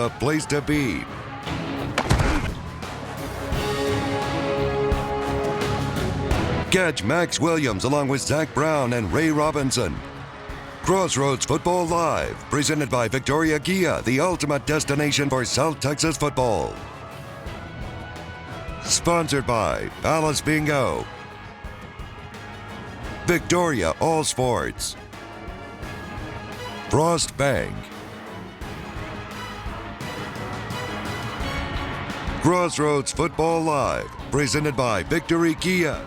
the place to be. Catch Max Williams along with Zach Brown and Ray Robinson. Crossroads Football Live, presented by Victoria Kia, the ultimate destination for South Texas football. Sponsored by Palace Bingo, Victoria All Sports, Frost Bank, Crossroads Football Live, presented by Victory Kia.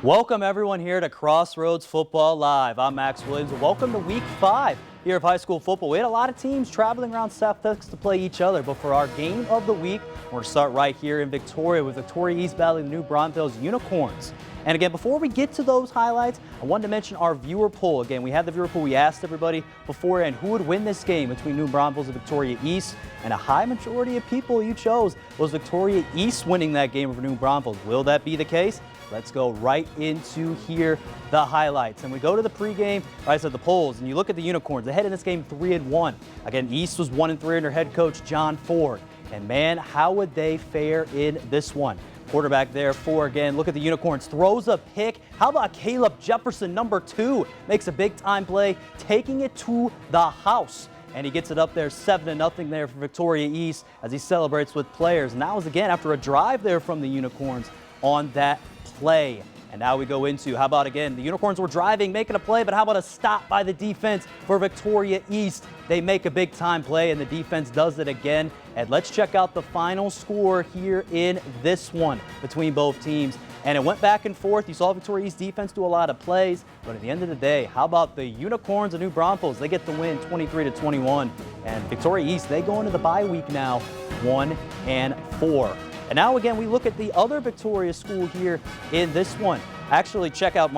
Welcome everyone here to Crossroads Football Live. I'm Max Williams. Welcome to Week 5 here of high school football. We had a lot of teams traveling around South Texas to play each other, but for our game of the week, we're going to start right here in Victoria with Victoria East battling the New Braunfels Unicorns. And again, before we get to those highlights, I wanted to mention our viewer poll. Again, we had the viewer poll. We asked everybody beforehand who would win this game between New Braunfels and Victoria East, and a high majority of people you chose was Victoria East winning that game over New Braunfels. Will that be the case? Let's go right into here, the highlights. And we go to the pregame, I said the polls, and you look at the Unicorns. They head in this game 3-1. Again, East was 1-3 under head coach John Ford. And man, how would they fare in this one? Quarterback there for, again, look at the Unicorns, throws a pick. How about Caleb Jefferson, number 2, makes a big-time play, taking it to the house. And he gets it up there 7-0 there for Victoria East as he celebrates with players. And that was, again, after a drive there from the Unicorns on that play. And now we go into, how about again, the Unicorns were driving, making a play, but how about a stop by the defense for Victoria East? They make a big time play and the defense does it again. And let's check out the final score here in this one between both teams. And it went back and forth. You saw Victoria East defense do a lot of plays, but at the end of the day, how about the Unicorns and New Braunfels? They get the win 23-21. And Victoria East, they go into the bye week now 1-4. And now again, we look at the other Victoria school here in this one. Actually, check out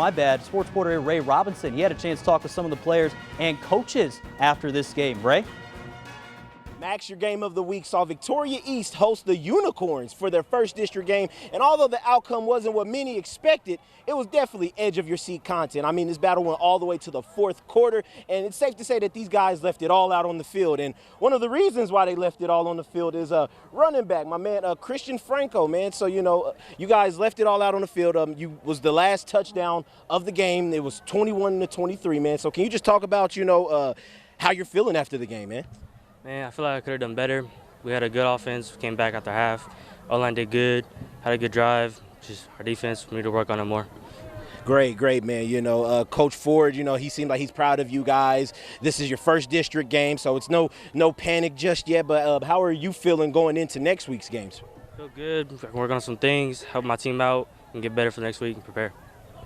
sports reporter Ray Robinson. He had a chance to talk with some of the players and coaches after this game. Ray? Max, your game of the week saw Victoria East host the Unicorns for their first district game. And although the outcome wasn't what many expected, it was definitely edge of your seat content. I mean, this battle went all the way to the fourth quarter, and it's safe to say that these guys left it all out on the field. And one of the reasons why they left it all on the field is running back, my man, Christian Franco, man. So, you guys left it all out on the field. You was the last touchdown of the game. It was 21-23, man. So can you just talk about, how you're feeling after the game, man? Man, I feel like I could have done better. We had a good offense. We came back after half. O-line did good. Had a good drive. Just our defense, we need to work on it more. Great, man. Coach Ford, he seemed like he's proud of you guys. This is your first district game, so it's no panic just yet. But how are you feeling going into next week's games? I feel good. I can work on some things, help my team out, and get better for next week and prepare.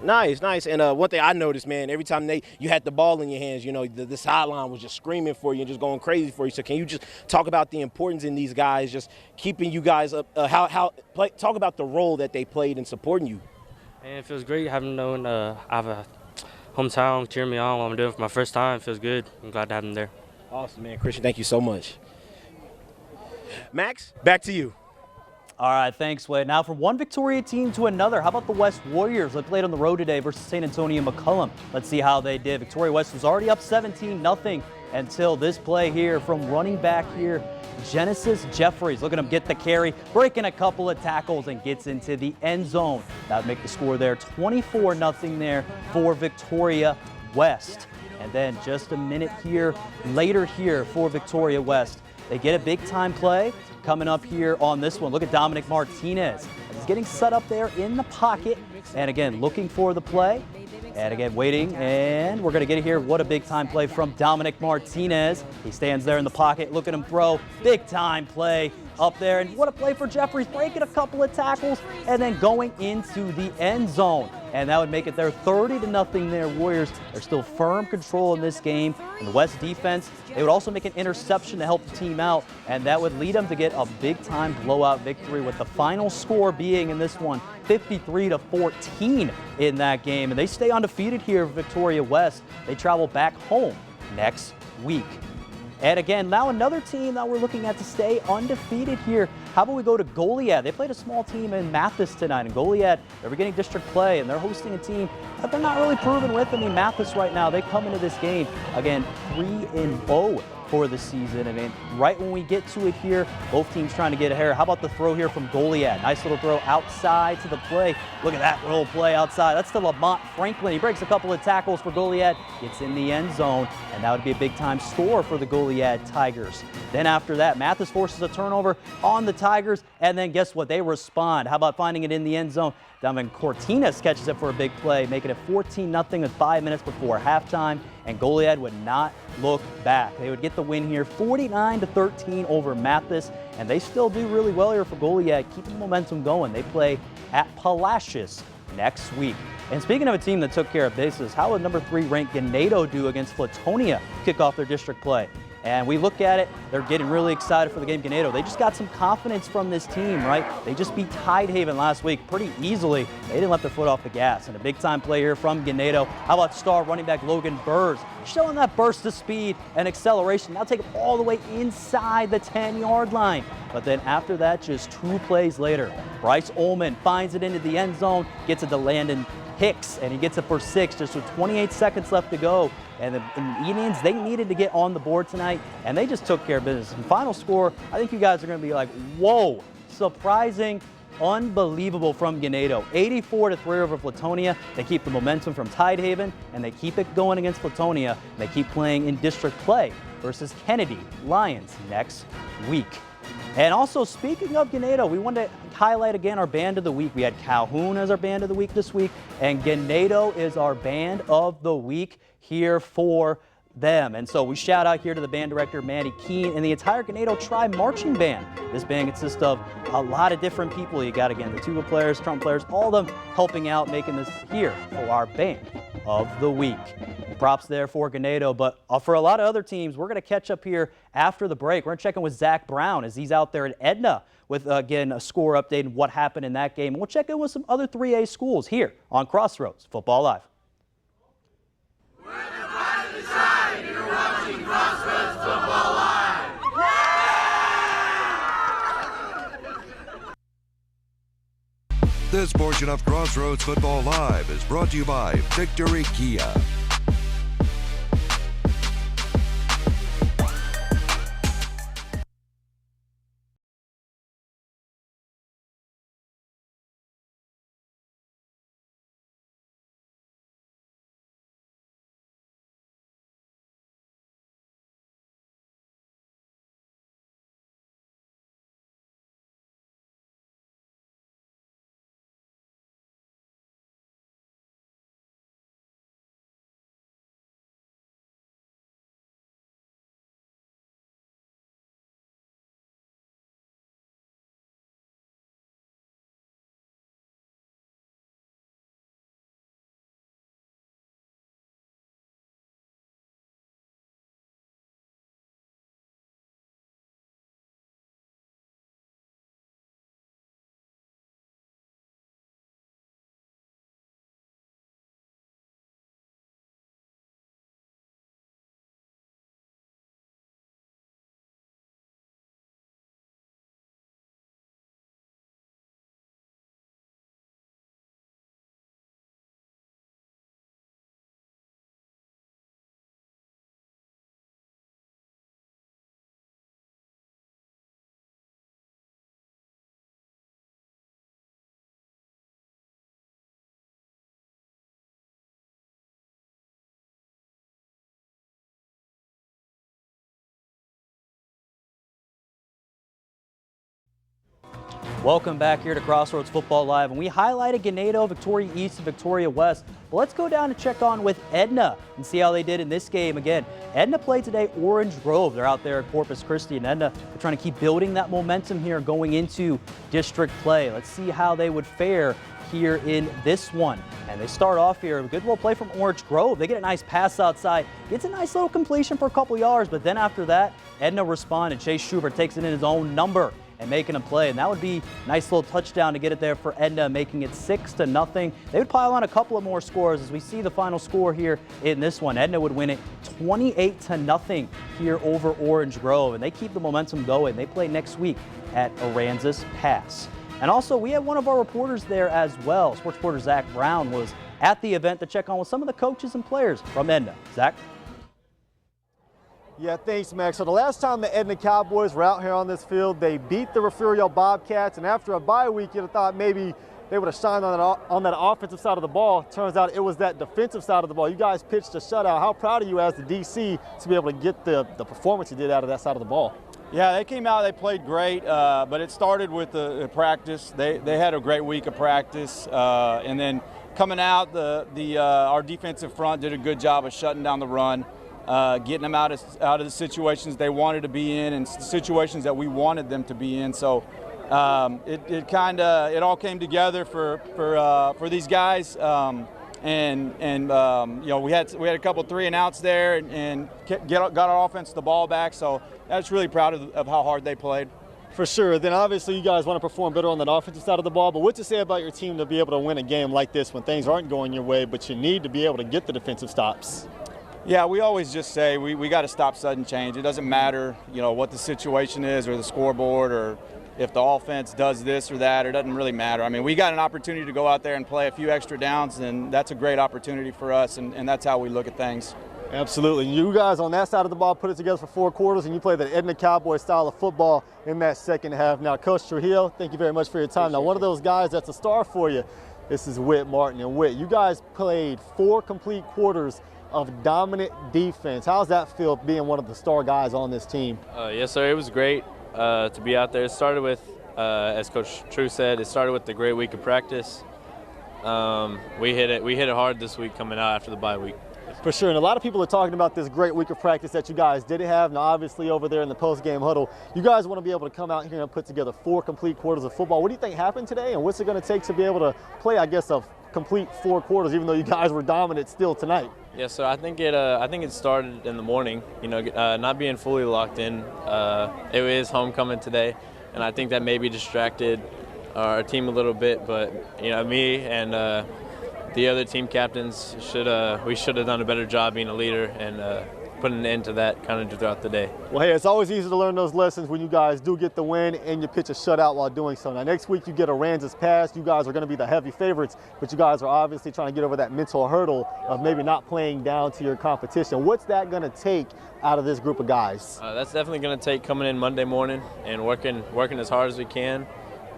Nice. And one thing I noticed, man, every time you had the ball in your hands, the sideline was just screaming for you and just going crazy for you. So can you just talk about the importance in these guys, just keeping you guys up, talk about the role that they played in supporting you? And it feels great having known I have a hometown cheering me on while I'm doing it for my first time. It feels good. I'm glad to have them there. Awesome, man. Christian, thank you so much. Max, back to you. All right, thanks, Wade. Now from one Victoria team to another, how about the West Warriors? They played on the road today versus St. Antonio McCullum. Let's see how they did. Victoria West was already up 17-0 until this play here from running back here, Genesis Jeffries. Look at him get the carry, breaking a couple of tackles and gets into the end zone. That would make the score there 24-0 there for Victoria West. And then just a minute here later here for Victoria West, they get a big time play coming up here on this one. Look at Dominic Martinez. He's getting set up there in the pocket. And again, looking for the play. And again, waiting. And we're going to get it here. What a big time play from Dominic Martinez. He stands there in the pocket. Look at him throw. Big time play up there. And what a play for Jeffries. Breaking a couple of tackles and then going into the end zone. And that would make it there 30-0 there. Warriors are still firm control in this game. And the West defense, they would also make an interception to help the team out. And that would lead them to get a big-time blowout victory with the final score being in this one 53-14 in that game. And they stay undefeated here, Victoria West. They travel back home next week. And again, now another team that we're looking at to stay undefeated here. How about we go to Goliad? They played a small team in Mathis tonight, and Goliad, they're beginning district play, and they're hosting a team that they're not really proven with. I mean, Mathis right now, they come into this game, again, 3-0 for the season. I mean, right when we get to it here, both teams trying to get ahead. How about the throw here from Goliad? Nice little throw outside to the play. Look at that little play outside. That's to Lamont Franklin. He breaks a couple of tackles for Goliad, gets in the end zone, and that would be a big-time score for the Goliad Tigers. Then after that, Mathis forces a turnover on the Tigers, and then guess what? They respond. How about finding it in the end zone? Donovan Cortinas catches it for a big play, making it 14-0 with 5 minutes before halftime, and Goliad would not look back. They would get the win here, 49-13 over Mathis, and they still do really well here for Goliad, keeping momentum going. They play at Palacios next week. And speaking of a team that took care of business, how would number 3 ranked Ganado do against Flatonia kick off their district play? And we look at it, they're getting really excited for the game. Ganado, they just got some confidence from this team, right? They just beat Tidehaven last week pretty easily. They didn't let their foot off the gas. And a big-time play here from Ganado. How about star running back Logan Burrs, showing that burst of speed and acceleration. Now take it all the way inside the 10-yard line. But then after that, just 2 plays later, Bryce Ullman finds it into the end zone, gets it to Landon Hicks, and he gets it for 6 just with 28 seconds left to go. And the Indians, they needed to get on the board tonight, and they just took care of business. And final score, I think you guys are going to be like, whoa, surprising, unbelievable from Ganado. 84-3 over Flatonia. They keep the momentum from Tidehaven, and they keep it going against Flatonia. They keep playing in district play versus Kennedy Lions next week. And also, speaking of Ganado, we wanted to highlight again our Band of the Week. We had Calhoun as our Band of the Week this week, and Ganado is our Band of the Week here for them. And so we shout out here to the band director, Mandy Keene, and the entire Ganado Tribe Marching Band. This band consists of a lot of different people. You got, again, the tuba players, trumpet players, all of them helping out, making this here for our Band of the Week. Props there for Ganado, but for a lot of other teams, we're going to catch up here after the break. We're going to check in with Zach Brown as he's out there at Edna with, again, a score update and what happened in that game. And we'll check in with some other 3A schools here on Crossroads Football Live. We're the pride of the tribe. You're watching Crossroads Football Live. This portion of Crossroads Football Live is brought to you by Victory Kia. Welcome back here to Crossroads Football Live, and we highlighted Ganado, Victoria East, and Victoria West. But let's go down and check on with Edna and see how they did in this game. Again, Edna played today Orange Grove. They're out there at Corpus Christi, and Edna are trying to keep building that momentum here going into district play. Let's see how they would fare here in this one. And they start off here, a good little play from Orange Grove. They get a nice pass outside, gets a nice little completion for a couple yards, but then after that, Edna responded. Chase Schubert takes it in his own number, and making a play. And that would be a nice little touchdown to get it there for Edna, making it 6-0. They would pile on a couple of more scores as we see the final score here in this one. Edna would win it 28-0 here over Orange Grove, and they keep the momentum going. They play next week at Aransas Pass. And also, we have one of our reporters there as well. Sports reporter Zach Brown was at the event to check on with some of the coaches and players from Edna. Zach? Yeah, thanks, Max. So the last time the Edna Cowboys were out here on this field, they beat the Refugio Bobcats, and after a bye week, you'd have thought maybe they would have shined on that offensive side of the ball. Turns out it was that defensive side of the ball. You guys pitched a shutout. How proud are you as the DC to be able to get the performance you did out of that side of the ball? Yeah, they came out, they played great, but it started with the practice. They had a great week of practice, and then coming out, our defensive front did a good job of shutting down the run, getting them out of the situations they wanted to be in and situations that we wanted them to be in. So it all came together for these guys. You know, we had a couple 3-and-outs there and got our offense the ball back. So I was really proud of how hard they played. For sure. Then obviously you guys want to perform better on that offensive side of the ball, but what to say about your team to be able to win a game like this when things aren't going your way, but you need to be able to get the defensive stops? Yeah, we always just say we got to stop sudden change. It doesn't matter, you know, what the situation is or the scoreboard or if the offense does this or that. It doesn't really matter. I mean, we got an opportunity to go out there and play a few extra downs, and that's a great opportunity for us, and that's how we look at things. Absolutely. You guys on that side of the ball put it together for 4 quarters, and you play the Edna Cowboy style of football in that second half. Now, Coach Trujillo, thank you very much for your time. Now, one of those guys that's a star for you, this is Whit Martin. And Whit, you guys played 4 complete quarters of dominant defense. How's that feel being one of the star guys on this team? Yes, sir. It was great to be out there. It started with, as Coach True said, it started with the great week of practice. We hit it hard this week coming out after the bye week. For sure, and a lot of people are talking about this great week of practice that you guys did have. Now, obviously, over there in the post-game huddle, you guys want to be able to come out here and put together 4 complete quarters of football. What do you think happened today, and what's it going to take to be able to play, I guess, a complete 4 quarters, even though you guys were dominant still tonight? Yeah, so I think it started in the morning. You know, not being fully locked in. It is homecoming today, and I think that maybe distracted our team a little bit. But you know, me and the other team captains should have done a better job being a leader and putting an end to that kind of throughout the day. Well, hey, it's always easy to learn those lessons when you guys do get the win and you pitch a shutout while doing so. Now, next week you get Aransas Pass. You guys are going to be the heavy favorites, but you guys are obviously trying to get over that mental hurdle of maybe not playing down to your competition. What's that going to take out of this group of guys? That's definitely going to take coming in Monday morning and working as hard as we can.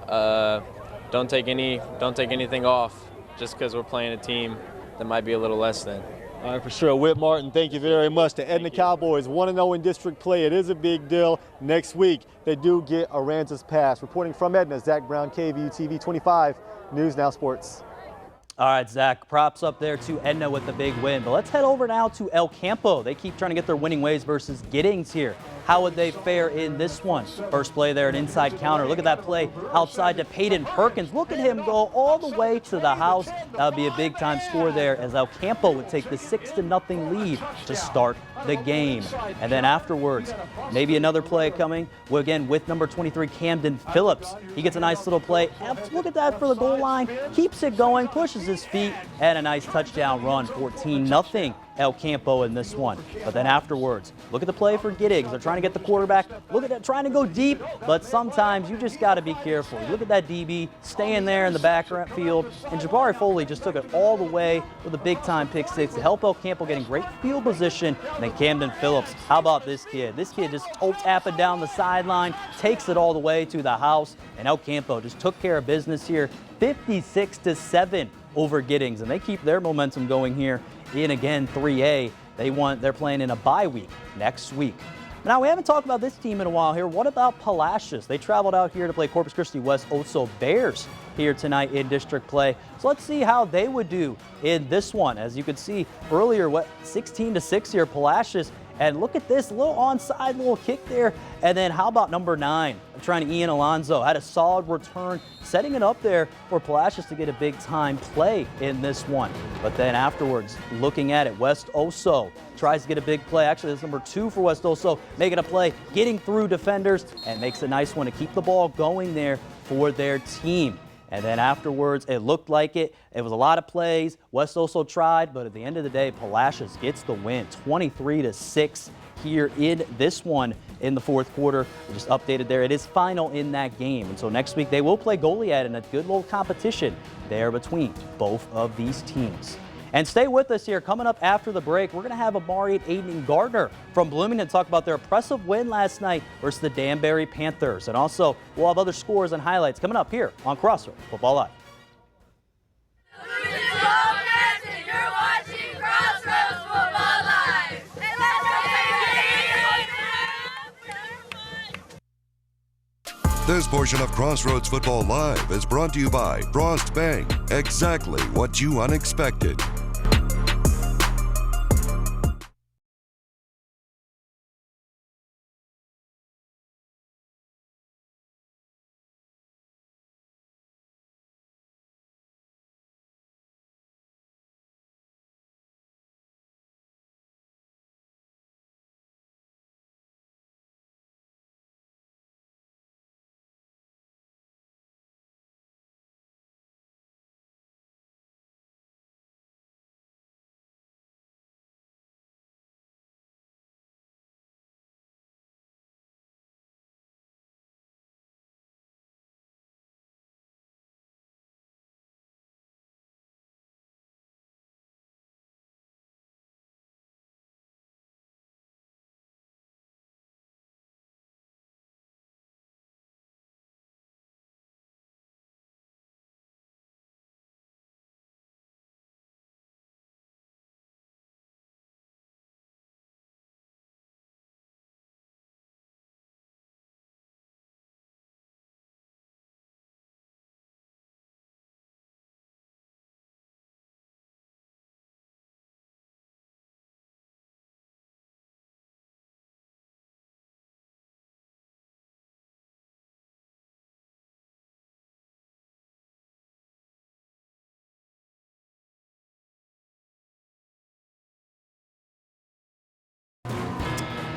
Don't take anything off just because we're playing a team that might be a little less than. All right, for sure. Whit Martin, thank you very much. The Edna Cowboys 1-0 in district play. It is a big deal. Next week, they do get Aransas Pass. Reporting from Edna, Zach Brown, KVU TV 25, News Now Sports. All right, Zach, props up there to Edna with the big win. But let's head over now to El Campo. They keep trying to get their winning ways versus Giddings here. How would they fare in this one? First play there, an inside counter. Look at that play outside to Peyton Perkins. Look at him go all the way to the house. That would be a big-time score there as El Campo would take the 6-0 lead to start the game. And then afterwards, maybe another play coming, again, with number 23, Camden Phillips. He gets a nice little play. Look at that for the goal line. Keeps it going, pushes his feet, and a nice touchdown run, 14-0. El Campo in this one. But then afterwards, look at the play for Giddings. They're trying to get the quarterback. Look at that, trying to go deep, but sometimes you just got to be careful. Look at that DB staying there in the background field, and Jabari Foley just took it all the way with a big-time pick six to help El Campo getting great field position. And then Camden Phillips, how about this kid? This kid just tapping down the sideline, takes it all the way to the house, and El Campo just took care of business here, 56-7 over Giddings, and they keep their momentum going here in, again, 3A. They're playing in a bye week next week. Now, we haven't talked about this team in a while here. What about Palacios? They traveled out here to play Corpus Christi West Oso Bears here tonight in district play. So let's see how they would do in this one. As you could see earlier, 16-6 here, Palacios. And look at this, little onside little kick there. And then how about number 9? I'm trying to Ian Alonzo. Had a solid return, setting it up there for Palacios to get a big-time play in this one. But then afterwards, looking at it, West Oso tries to get a big play. Actually, that's number 2 for West Oso, making a play, getting through defenders, and makes a nice one to keep the ball going there for their team. And then afterwards, it looked like it. It was a lot of plays. West Oso tried, but at the end of the day, Palacios gets the win, 23-6 here in this one in the fourth quarter. We just updated there. It is final in that game. And so next week, they will play Goliad in a good little competition there between both of these teams. And stay with us here. Coming up after the break, we're going to have Amari, Aiden, and Gardner from Bloomington talk about their impressive win last night versus the Danbury Panthers. And also, we'll have other scores and highlights coming up here on Crossroads Football Live. You're watching Crossroads Football Live. This portion of Crossroads Football Live is brought to you by Frost Bank. Exactly what you unexpected.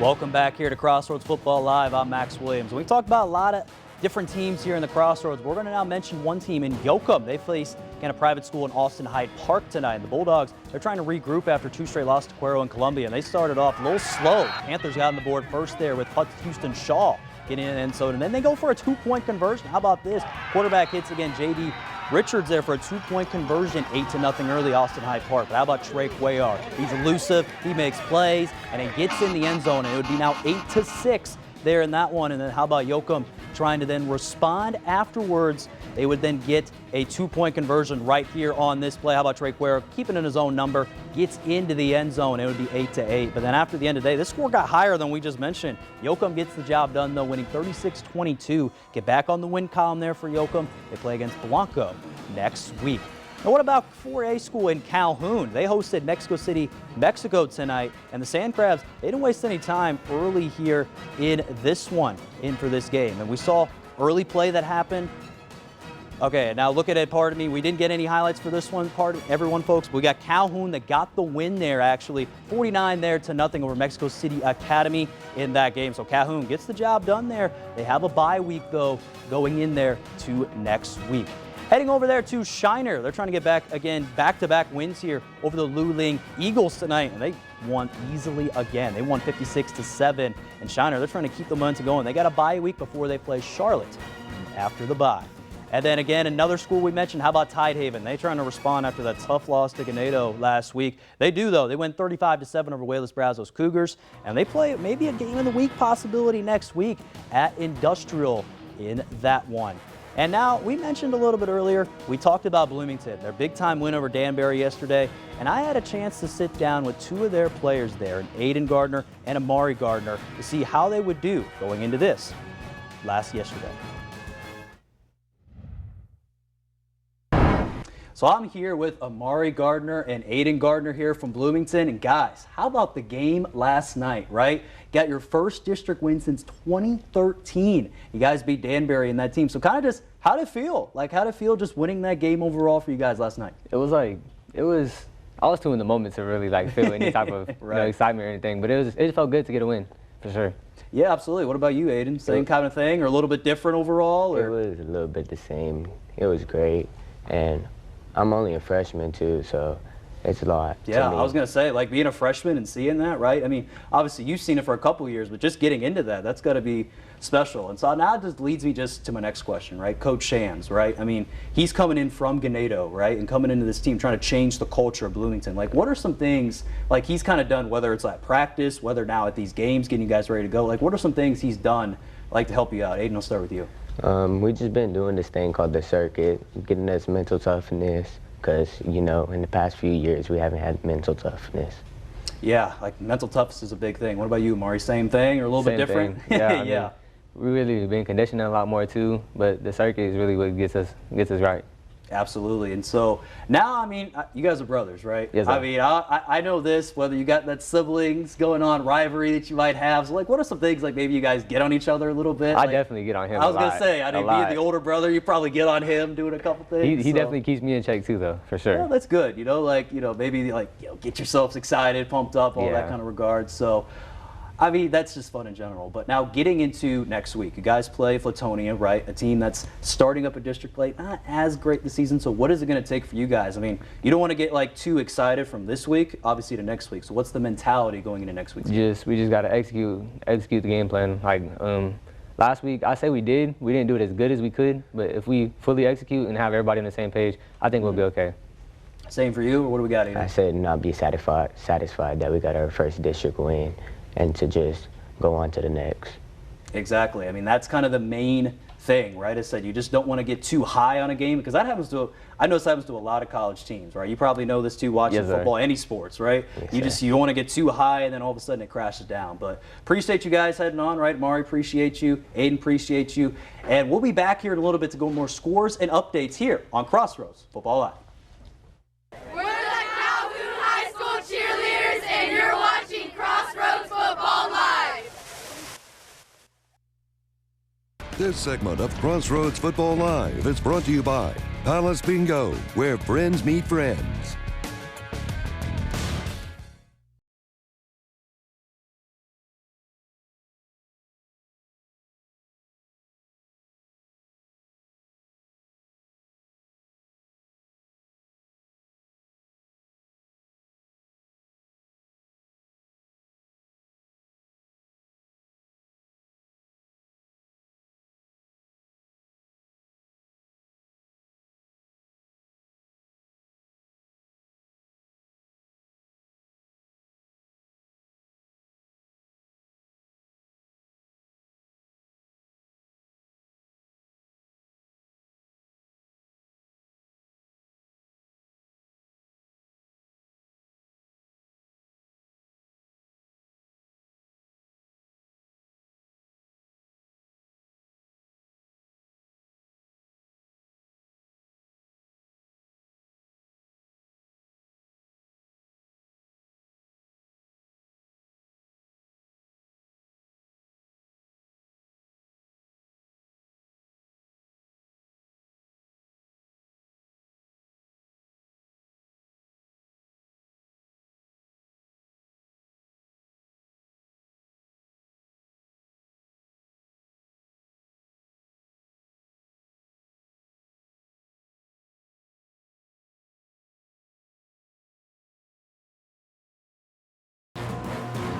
Welcome back here to Crossroads Football Live. I'm Max Williams. We talked about a lot of different teams here in the Crossroads. We're going to now mention one team in Yoakum. They face a private school in Austin Hyde Park tonight. The Bulldogs, they're trying to regroup after 2 straight losses to Cuero and Columbia, and they started off a little slow. Panthers got on the board first there with Houston Shaw getting in the end zone, and then they go for a 2-point conversion. How about this? Quarterback hits again, J.D. Richards there for a 2-point conversion, 8-0 early, Austin Hyde Park. But how about Trey Cuellar? He's elusive, he makes plays, and he gets in the end zone, and it would be now 8-6 there in that one. And then how about Yoakum trying to then respond afterwards? They would then get a 2-point conversion right here on this play. How about Trey Cuellar keeping in his own number, gets into the end zone. It would be 8-8. But then after the end of the day, this score got higher than we just mentioned. Yoakum gets the job done, though, winning 36-22. Get back on the win column there for Yoakum. They play against Blanco next week. Now, what about 4A school in Calhoun? They hosted Mexico City, Mexico tonight, and the Sand Crabs, they didn't waste any time early here in this one, in for this game. And we saw early play that happened. Okay, now look at it, pardon me. We didn't get any highlights for this one, pardon everyone, folks. But we got Calhoun that got the win there, actually. 49 there to nothing over Mexico City Academy in that game. So Calhoun gets the job done there. They have a bye week, though, going in there to next week. Heading over there to Shiner. They're trying to get back, again, back-to-back wins here over the Luling Eagles tonight. And they won easily again. They won 56-7. And Shiner, they're trying to keep the momentum going. They got a bye week before they play Charlotte after the bye. And then again, another school we mentioned, how about Tidehaven? They're trying to respond after that tough loss to Ganado last week. They do, though. They win 35-7 over Wayless Brazos Cougars. And they play maybe a game of the week possibility next week at Industrial in that one. And now, we mentioned a little bit earlier, we talked about Bloomington, their big-time win over Danbury yesterday, and I had a chance to sit down with 2 of their players there, Aiden Gardner and Amari Gardner, to see how they would do going into this yesterday. So I'm here with Amari Gardner and Aiden Gardner here from Bloomington. And guys, how about the game last night, right? Got your first district win since 2013. You guys beat Danbury in that team. So kind of just, how'd it feel? Like, how'd it feel just winning that game overall for you guys last night? I was too in the moment to really like feel any type of Right. excitement or anything, but it felt good to get a win, for sure. Yeah, absolutely. What about you, Aiden? Same kind of thing or a little bit different overall? Or? It was a little bit the same. It was great, and I'm only a freshman too, so it's a lot. Yeah, to me. I was going to say, like being a freshman and seeing that, right? I mean, obviously you've seen it for a couple of years, but just getting into that, that's got to be special. And so now it just leads me just to my next question, right? Coach Shams, right? I mean, he's coming in from Ganado, right? And coming into this team trying to change the culture of Bloomington. Like, what are some things, like he's kind of done, whether it's at practice, whether now at these games, getting you guys ready to go, like what are some things he's done, like to help you out? Aiden, I'll start with you. We just been doing this thing called the circuit, getting us mental toughness, because, you know, in the past few years we haven't had mental toughness. Yeah, like mental toughness is a big thing. What about you, Mari? Same thing or a little bit different? Thing. Yeah, yeah. We really been conditioning a lot more too, but the circuit is really what gets us right. Absolutely. And so now, I mean, you guys are brothers, right? Yes, sir. I mean, I know this, whether you got that siblings going on, rivalry that you might have. So, like, what are some things, like, maybe you guys get on each other a little bit? I like, definitely get on him I was going to say, I mean, being the older brother, you probably get on him doing a couple things. He definitely keeps me in check too, though, for sure. Yeah, that's good. You know, like, you know, maybe, like, you know, get yourselves excited, pumped up, all that kind of regard. So, I mean, that's just fun in general. But now getting into next week, you guys play Flatonia, right? A team that's starting up a district play, not as great this season. So what is it going to take for you guys? I mean, you don't want to get like too excited from this week, obviously, to next week. So what's the mentality going into next week? We just got to execute the game plan. Like last week, I say we didn't do it as good as we could. But if we fully execute and have everybody on the same page, I think we'll be okay. Same for you, or what do we got here? I said not be satisfied that we got our first district win, and to just go on to the next. Exactly. I mean, that's kind of the main thing, right? I said you just don't want to get too high on a game, because that happens to, I know this happens to a lot of college teams, right? You probably know this too, watching football, any sports, right? Yes, you don't want to get too high and then all of a sudden it crashes down. But appreciate you guys heading on, right? Mari, appreciate you. Aiden, appreciate you. And we'll be back here in a little bit to go more scores and updates here on Crossroads Football Live. We're the Calhoun High School cheerleaders, and you're watching Crossroads Football Live. This segment of Crossroads Football Live is brought to you by Palace Bingo, where friends meet friends.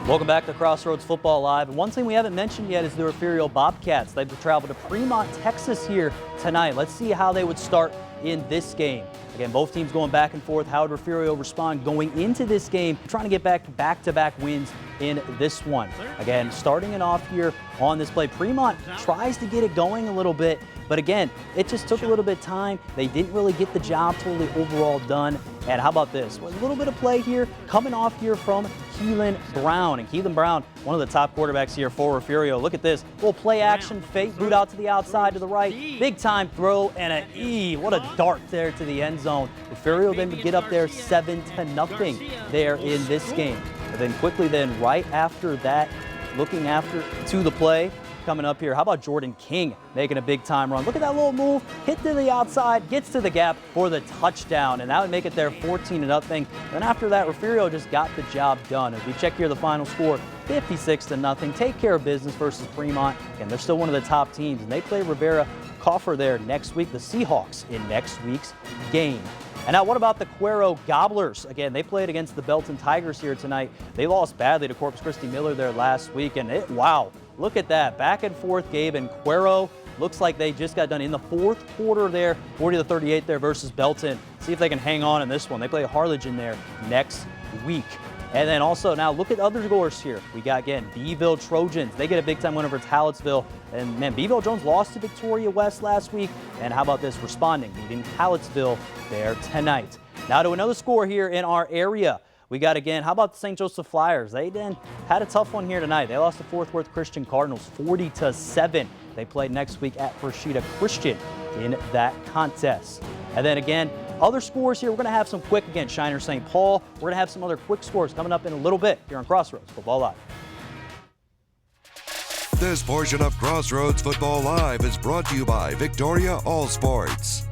Welcome back to Crossroads Football Live. And one thing we haven't mentioned yet is the Refugio Bobcats. They've traveled to Fremont, Texas here tonight. Let's see how they would start in this game. Again, both teams going back and forth. How would Refugio respond going into this game, trying to get back-to-back wins in this one? Again, starting it off here on this play. Fremont tries to get it going a little bit, but again, it just took a little bit of time. They didn't really get the job totally overall done. And how about this? Well, a little bit of play here, coming off here from Keelan Brown. And Keelan Brown, one of the top quarterbacks here for Refugio. Look at this. Little play action fake, boot out to the outside to the right. Big time throw and an E. What a dart there to the end zone. Refugio then would get up there 7-0 there in this game. And then quickly then right after that, looking after to the play, coming up here, how about Jordan King making a big time run? Look at that little move, hit to the outside, gets to the gap for the touchdown, and that would make it there 14-0. And then after that, Refugio just got the job done. As we check here the final score, 56-0. Take care of business versus Fremont, and they're still one of the top teams, and they play Rivera Coffer there next week, the Seahawks in next week's game. And now what about the Cuero Gobblers? Again, they played against the Belton Tigers here tonight. They lost badly to Corpus Christi Miller there last week, and wow, look at that. Back and forth, Gabe, and Cuero looks like they just got done in the fourth quarter there, 40-38 there versus Belton. See if they can hang on in this one. They play Harlingen there next week. And then also now look at other scores here. We got, again, Beeville Trojans. They get a big-time win over Hallettsville. And, man, Beeville Jones lost to Victoria West last week. And how about this? Responding, beating Hallettsville there tonight. Now to another score here in our area. We got, again, how about the St. Joseph Flyers? They then had a tough one here tonight. They lost to Fort Worth Christian Cardinals 40-7. They play next week at Fershita Christian in that contest. And then, again, other scores here, we're going to have some quick, again, Shiner St. Paul. We're going to have some other quick scores coming up in a little bit here on Crossroads Football Live. This portion of Crossroads Football Live is brought to you by Victoria All Sports.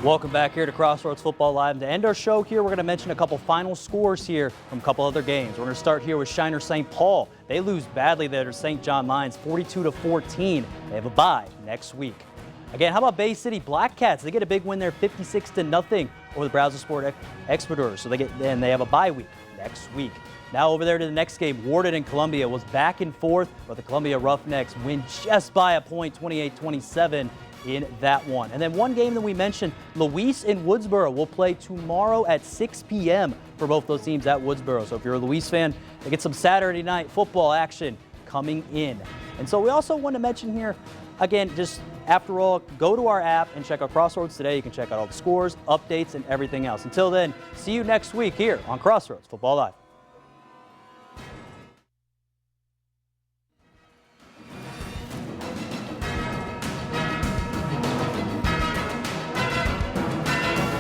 Welcome back here to Crossroads Football Live. To end our show here, we're going to mention a couple final scores here from a couple other games. We're going to start here with Shiner St. Paul. They lose badly there to St. John Mines, 42-14. They have a bye next week. Again, how about Bay City Black Cats? They get a big win there, 56-0 over the Browser Sport Expeditors. So they have a bye week next week. Now over there to the next game, Warden and Columbia was back and forth, but the Columbia Roughnecks win just by a point, 28-27. In that one. And then one game that we mentioned, Luis and Woodsboro will play tomorrow at 6 p.m. for both those teams at Woodsboro. So if you're a Luis fan, they get some Saturday night football action coming in. And so we also want to mention here, again, just after all, go to our app and check out Crossroads today. You can check out all the scores, updates, and everything else. Until then, see you next week here on Crossroads Football Live.